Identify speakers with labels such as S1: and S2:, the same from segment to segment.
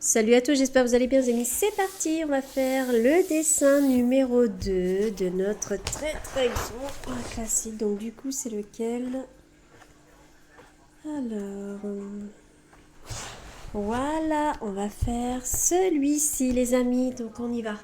S1: Salut à tous, j'espère que vous allez bien les amis. C'est parti, on va faire le dessin numéro 2 de notre très grand classique. Donc du coup c'est lequel? Alors, voilà, on va faire celui-ci les amis, donc on y va.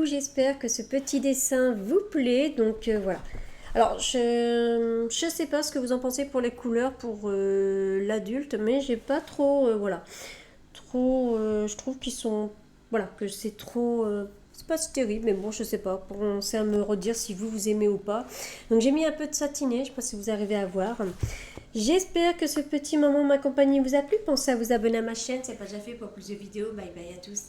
S1: coup, j'espère que ce petit dessin vous plaît. Donc voilà. Alors, je sais pas ce que vous en pensez pour les couleurs pour l'adulte, mais j'ai pas trop, voilà, trop, je trouve qu'ils sont, voilà, que c'est trop, c'est pas si terrible, mais bon, je sais pas, pensez à me redire si vous aimez ou pas. Donc j'ai mis un peu de satiné, je sais pas si vous arrivez à voir. J'espère que ce petit moment ma compagnie vous a plu. Pensez à vous abonner à ma chaîne, c'est pas déjà fait pour plus de vidéos. Bye bye à tous.